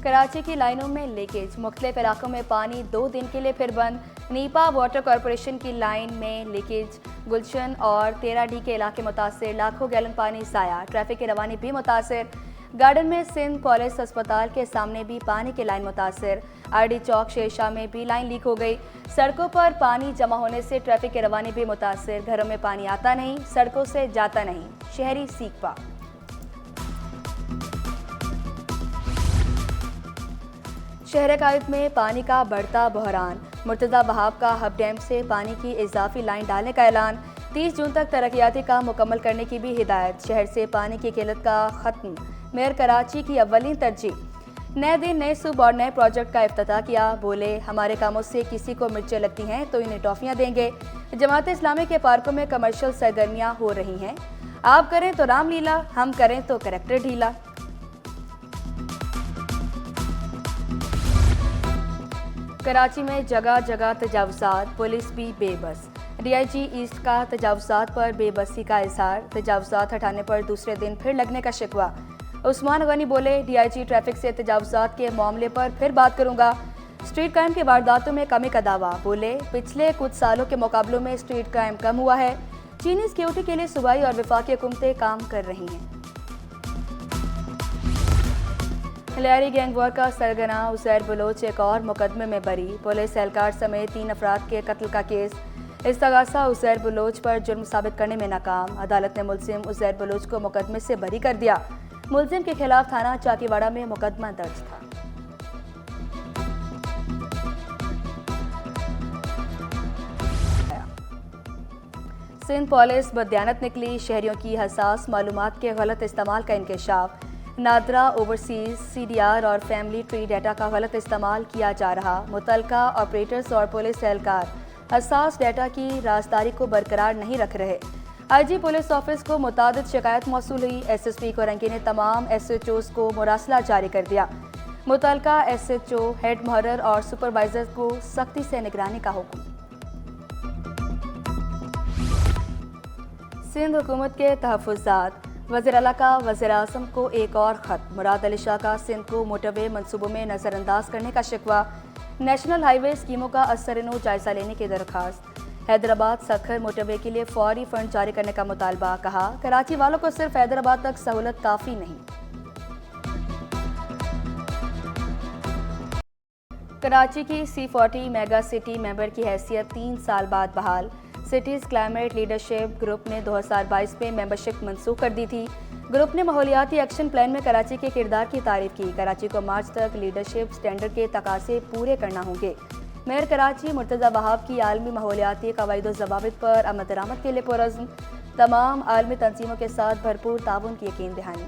कराची की लाइनों में लीकेज, मुख्तलिफ इलाकों में पानी 2 दिन के लिए फिर बंद। नीपा वाटर कॉरपोरेशन की लाइन में लीकेज, गुलशन और 13D के इलाके मुतासर, लाखों गैलन पानी साया, ट्रैफिक की रवानी भी मुतासर। गार्डन में सिंध पॉलिस अस्पताल के सामने भी पानी की लाइन मुतासर। RD चौक शेरशाह में भी लाइन लीक हो गई। सड़कों पर पानी जमा होने से ट्रैफिक की रवानी भी मुतासर। घरों में पानी आता नहीं, सड़कों से जाता नहीं, शहरी सीखपा। शहर कायद में पानी का बढ़ता बहरान, मुर्तज़ा वहाब का हब डैम से पानी की इजाफी लाइन डालने का ऐलान। 30 जून तक तरक्याती काम मुकम्मल करने की भी हिदायत। शहर से पानी की किल्लत का खत्म, मेयर कराची की अव्वलीन तरजीह। नए दिन नए सूब और नए प्रोजेक्ट का इफ्तिताह किया। बोले, हमारे कामों से किसी को मिर्चें लगती हैं तो इन्हें टॉफियां देंगे। जमात इस्लामी के पार्कों में कमर्शियल सरगर्मियां हो रही हैं। आप करें तो रामलीला, हम करें तो करैक्टर ढीला। कराची में जगह जगह तजावुज़ात, पुलिस भी बेबस। DIG ईस्ट का तजावुज़ात पर बेबसी का इजहार। तजावुज़ात हटाने पर दूसरे दिन फिर लगने का शिकवा। उस्मान गनी बोले, DIG ट्रैफिक से तजावुज़ात के मामले पर फिर बात करूंगा। स्ट्रीट क्राइम की वारदातों में कमी का दावा। बोले, पिछले कुछ सालों के मुकाबलों में स्ट्रीट क्राइम कम हुआ है। चीनी सिक्योरिटी के लिए सूबाई और वफाकी हुकूमतें काम कर रही हैं। हिलारी गैंग वॉर का सरगना उज़ैर बलोच एक और मुकदमे में बरी। पुलिस एहलकार समेत 3 अफराद के कत्ल का केस। इस्तगासा उज़ैर बलोच पर जुर्म साबित करने में नाकाम। अदालत ने मुलजिम उज़ैर बलोच को मुकदमे से बरी कर दिया। मुलजिम के खिलाफ थाना चाकीवाड़ा में मुकदमा दर्ज था। सिंध पुलिस बदयानत निकली, शहरियों की हसास मालूमात के गलत इस्तेमाल का इंकशाफ। नादरा ओवरसीज CDR और फैमिली ट्री डाटा का गलत इस्तेमाल किया जा रहा। मुतलका ऑपरेटर्स और पुलिस एहलकार हसास डाटा की राजदारी को बरकरार नहीं रख रहे। IG पुलिस ऑफिस को मुतादिद शिकायत मौसूल हुई। SSP कोरंगी ने तमाम SHOs को मुरासला जारी कर दिया। मुतलका SHO, हेड मुहर्रर और सुपरवाइजर को सख्ती से निगरानी का हुक्म। सिंध हुकूमत के तहफ़्फ़ुज़ात, वज़ीर आला का वज़ीर आज़म को एक और ख़त। मुराद अली शाह का सिंध को मोटरवे मनसूबों में नज़रअंदाज करने का शिकवा। नेशनल हाईवे स्कीमों का असर-ए-नौ जायज़ा लेने की दरख्वास्त। हैदराबाद सखर मोटरवे के लिए फौरी फंड जारी करने का मुतालबा। कहा, कराची वालों को सिर्फ हैदराबाद तक सहूलत काफ़ी नहीं। कराची की C40 मेगा सिटी मेंबर की हैसियत 3 साल बाद बहाल। सिटीज़ क्लाइमेट लीडरशिप ग्रुप ने 2022 में मेंबरशिप मंसूख कर दी थी। ग्रुप ने माहौलियाती एक्शन प्लान में कराची के किरदार की तारीफ की। कराची को मार्च तक लीडरशिप स्टैंडर्ड के तकाज़े पूरे करना होंगे। मेयर कराची मुर्तज़ा वहाब की आलमी माहौलियाती कवायद ज़वाबित पर अमल दरामद के लिए पुरज़्म। तमाम आलमी तंजीमों के साथ भरपूर ताउन की यकीन दहानी।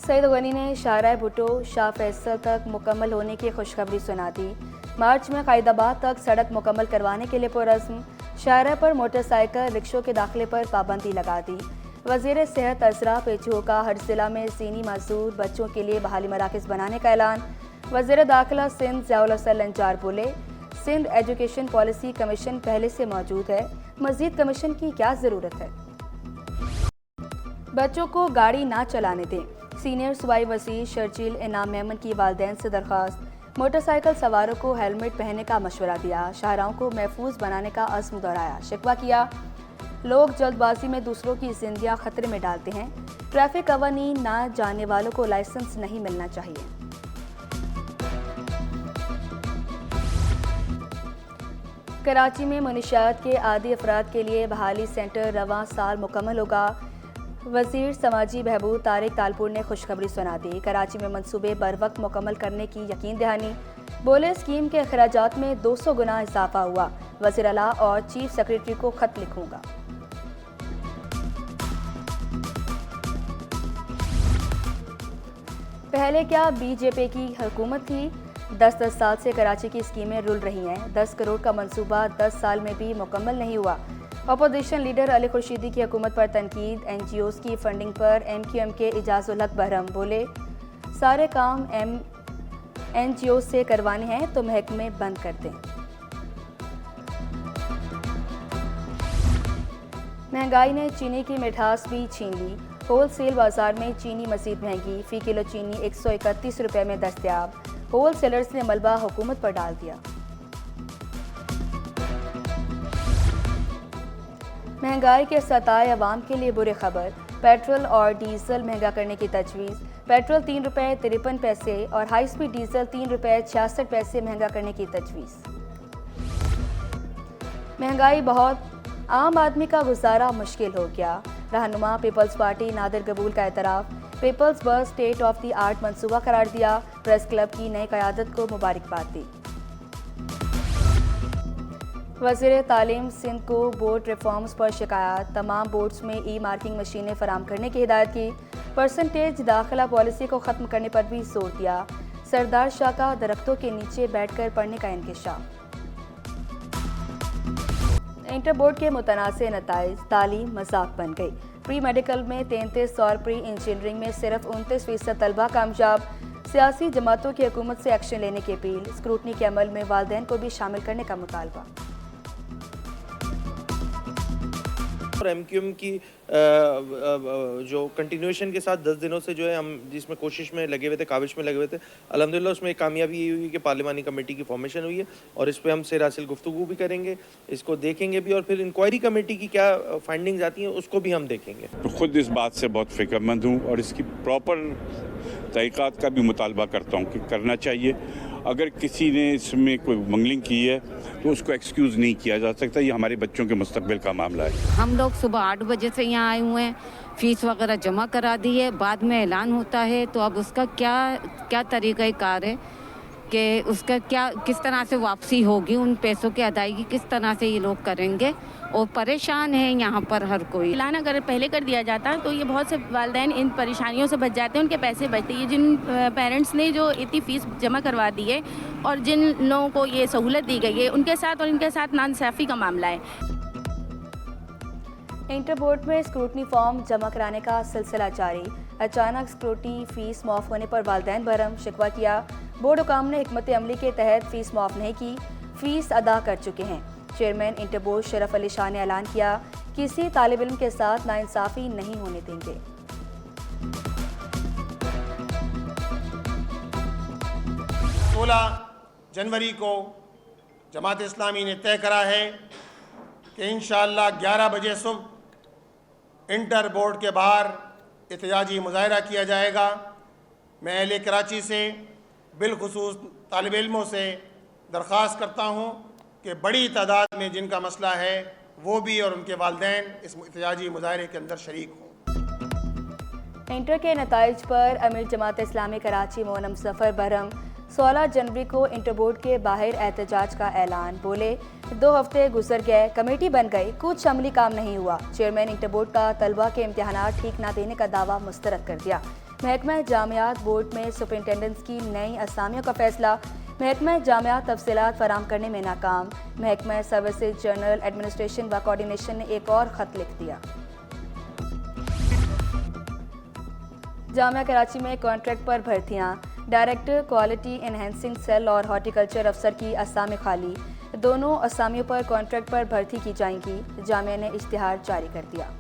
सईद गनी ने शाहराह भुट्टो शाह फैसल तक मुकम्मल होने की खुशखबरी सुना दी। मार्च में कायदाबाद तक सड़क मुकम्मल करवाने के लिए पुरज़्म। शाहराह पर मोटरसाइकिल रिक्शों के दाखिले पर पाबंदी लगा दी। वज़ीर सेहत असरा पेचू का हर जिला में सीनी माजूर बच्चों के लिए बहाली मराकज़ बनाने का ऐलान। वज़ीर दाखिला सिंध ज़ियाउल हसन लंजार बोले, सिंध एजुकेशन पॉलिसी कमीशन पहले से मौजूद है, मज़ीद कमीशन की क्या ज़रूरत है। बच्चों को गाड़ी ना चलाने दें, सीनियर सूबाई वज़ीर शर्जील इनाम मेमन की वालिदैन से दरख्वास्त। मोटरसाइकिल सवारों को हेलमेट पहनने का मशवरा दिया। शाहराहों को महफूज बनाने का अज़्म दोहराया। शिकवा किया, लोग जल्दबाजी में दूसरों की जिंदगियां खतरे में डालते हैं। ट्रैफिक कवानीन ना जानने वालों को लाइसेंस नहीं मिलना चाहिए। कराची में मुनशियात के आदी अफराद के लिए बहाली सेंटर रवां साल मुकम्मल होगा। वज़ीर समाजी बहबूद तारिक तालपुर ने खुशखबरी सुना दी। कराची में मंसूबे बर वक्त मुकम्मल करने की यकीन दहानी। बोले, स्कीम के अखराजात में 200 गुना इजाफा हुआ। वज़ीर आला और चीफ सेक्रेटरी को खत लिखूंगा। पहले क्या बीजेपी की हुकूमत थी? 10-10 साल से कराची की स्कीमें रुल रही हैं। 10 करोड़ का मंसूबा 10 साल में भी मुकम्मल नहीं हुआ। अपोजिशन लीडर अली खुर्शीदी की हुकूमत पर तनकीद। NGOs की फंडिंग पर MQM के इजाज़ुल हक बहरम बोले, सारे काम NGOs से करवाने हैं तो महकमे बंद कर दें। महंगाई ने चीनी की मिठास भी छीन ली। होलसेल बाजार में चीनी मजीद महंगी, फी किलो चीनी 131 रुपये में दस्तयाब। होलसेलर्स ने मलबा हुकूमत पर डाल दिया। महंगाई के सताए अवाम के लिए बुरी खबर, पेट्रोल और डीजल महंगा करने की तजवीज़। पेट्रोल 3 रुपये 53 पैसे और हाई स्पीड डीजल 3 रुपये 66 पैसे महंगा करने की तजवीज़। महंगाई बहुत, आम आदमी का गुजारा मुश्किल हो गया। रहनुमा पीपल्स पार्टी नादिर कबूल का एतराफ़, पीपल्स बस स्टेट ऑफ द आर्ट मंसूबा करार दिया। प्रेस क्लब की नई क़यादत को मुबारकबाद दी। वज़ीर तालीम सिंध को बोर्ड रिफॉर्म्स पर शिकायत, तमाम बोर्ड्स में ई मार्किंग मशीनें फराम करने की हिदायत की। परसेंटेज दाखिला पॉलिसी को ख़त्म करने पर भी जोर दिया। सरदार शाह का दरख्तों के नीचे बैठकर पढ़ने का इंकिशाफ। इंटर बोर्ड के मुतनाज़ नताइज, तालीम मजाक बन गई। प्री मेडिकल में 33 और प्री इंजीनियरिंग में सिर्फ 29% तलबा कामयाब। सियासी जमातों की हुकूमत से एक्शन लेने की अपील, स्क्रूटनी के अमल में वालिदैन को भी शामिल करने का मुतालबा। और एमक्यूएम की जो कंटिन्यूएशन के साथ 10 दिनों से जो है हम जिसमें कोशिश में लगे हुए थे, काविश में लगे हुए थे, अल्हम्दुलिल्लाह उसमें एक कामयाबी ये हुई कि पार्लिमानी कमेटी की फॉर्मेशन हुई है और इस पे हम सेर हासिल गुफ्तगू भी करेंगे, इसको देखेंगे भी और फिर इंक्वायरी कमेटी की क्या फाइंडिंग्स आती हैं उसको भी हम देखेंगे। तो खुद इस बात से बहुत फिक्रमंद हूँ और इसकी प्रॉपर तहक़ीक़ात का भी मुतालबा करता हूँ कि करना चाहिए। अगर किसी ने इसमें कोई मंगलिंग की है तो उसको एक्सक्यूज़ नहीं किया जा सकता, ये हमारे बच्चों के मुस्तकबिल का मामला है। हम लोग सुबह 8 बजे से यहाँ आए हुए हैं, फ़ीस वगैरह जमा करा दी है, बाद में ऐलान होता है तो अब उसका क्या तरीक़ाकार है कि उसका किस तरह से वापसी होगी, उन पैसों की अदायगी किस तरह से ये लोग करेंगे और परेशान है यहाँ पर हर कोई। ऐलान अगर पहले कर दिया जाता तो ये बहुत से वालिदैन इन परेशानियों से बच जाते हैं, उनके पैसे बचते। ये जिन पेरेंट्स ने जो इतनी फ़ीस जमा करवा दी है और जिन लोगों को ये सहूलत दी गई है उनके साथ और इनके साथ नाइंसाफ़ी का मामला है। इंटर बोर्ड में स्क्रूटनी फॉर्म जमा कराने का सिलसिला जारी। अचानक स्क्रूटनी फ़ीस माफ़ होने पर वालिदैन बरहम, शिकवा किया। बोर्ड हुकाम ने हिकमत अमली के तहत फ़ीस माफ़ नहीं की, फ़ीस अदा कर चुके हैं। Chairman inter board Sharaf Ali Shah ने ऐलान किया, किसी तालिब इल्म के साथ नाइंसाफ़ी नहीं होने देंगे। 16 जनवरी को जमात इस्लामी ने तय करा है कि इंशाअल्लाह 11 बजे सुबह इंटर बोर्ड के बाहर एहतजाजी मुजाहरा किया जाएगा। मैं अहले कराची से बिलखुसूस तालिब इल्मों से दरख्वास्त करता हूँ कि बड़ी तादाद में जिनका मसला है वो भी और उनके वालिदैन इस एहतजाजी मुजाहरे के अंदर शरीक हों। इंटर के नताइज पर अमीर जमात इस्लामी कराची मोनम सफ़र बरहम, 16 जनवरी को इंटर बोर्ड के बाहर एहतजाज का ऐलान। बोले 2 हफ्ते गुजर गए, कमेटी बन गई, कुछ अमली काम नहीं हुआ। चेयरमैन इंटर बोर्ड का तलबा के इम्तिहानात ठीक ना देने का दावा मुस्तरद कर दिया। महकमा जामियात बोर्ड में सुपरिटेंडेंट्स की नई असामियों का फैसला। महकमा जामियात तफसीलात फराम करने में नाकाम। महकमा सर्विसेज जनरल एडमिनिस्ट्रेशन व कोऑर्डिनेशन ने एक और ख़त लिख दिया। जामिया कराची में कॉन्ट्रैक्ट पर भर्तियां। डायरेक्टर क्वालिटी एनहेंसिंग सेल और हॉर्टिकल्चर अफसर की असामी खाली। दोनों असामियों पर कॉन्ट्रैक्ट पर भर्ती की जाएंगी। जामिया ने इश्तिहार जारी कर दिया।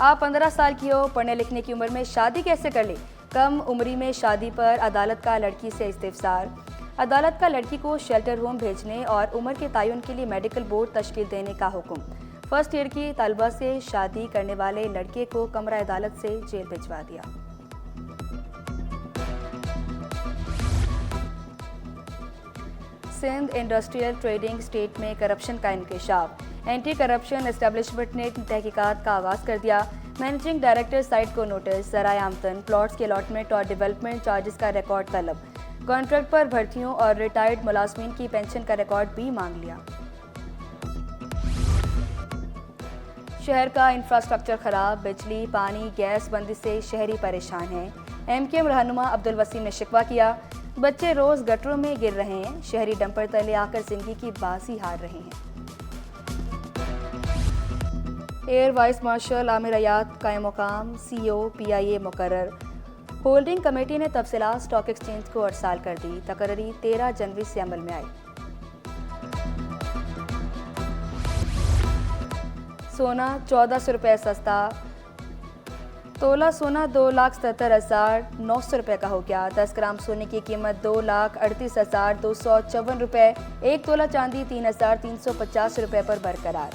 आप 15 साल की हो, पढ़ने लिखने की उम्र में शादी कैसे कर ले? कम उम्री में शादी पर अदालत का लड़की से इस्तिफसार। अदालत का लड़की को शेल्टर होम भेजने और उम्र के तयन के लिए मेडिकल बोर्ड तश्कील देने का हुक्म। फर्स्ट ईयर की तलबा से शादी करने वाले लड़के को कमरा अदालत से जेल भिजवा दिया। सिंध इंडस्ट्रियल ट्रेडिंग स्टेट में करप्शन का इंकशाफ। एंटी करप्शन एस्टेब्लिशमेंट ने तहकीकात का आगाज़ कर दिया। मैनेजिंग डायरेक्टर साइट को नोटिस, ज़राए आमदन, प्लॉट्स के अलॉटमेंट और डेवलपमेंट चार्जेस का रिकॉर्ड तलब। कॉन्ट्रैक्ट पर भर्तियों और रिटायर्ड मुलाजमीन की पेंशन का रिकॉर्ड भी मांग लिया। शहर का इंफ्रास्ट्रक्चर खराब, बिजली, पानी, गैस बंदी से शहरी परेशान हैं। एमक्यूएम रहनुमा अब्दुल वसीम ने शिकवा किया, बच्चे रोज गटरों में गिर रहे हैं, शहरी डंपर तले आकर जिंदगी की बाजी हार रहे हैं। एयर वाइस मार्शल आमिर अयात कायम मुकाम, CEO PIA मुकर्रर। होल्डिंग कमेटी ने तफसीलात स्टॉक एक्सचेंज को अरसाल कर दी। तकर्री 13 जनवरी से अमल में आई। सोना 1400 रुपये सस्ता। तोला सोना 2,77,900 रुपये का हो गया। 10 ग्राम सोने की कीमत 2,38,254 रुपये। 1 तोला चांदी 3,350 रुपये पर बरकरार।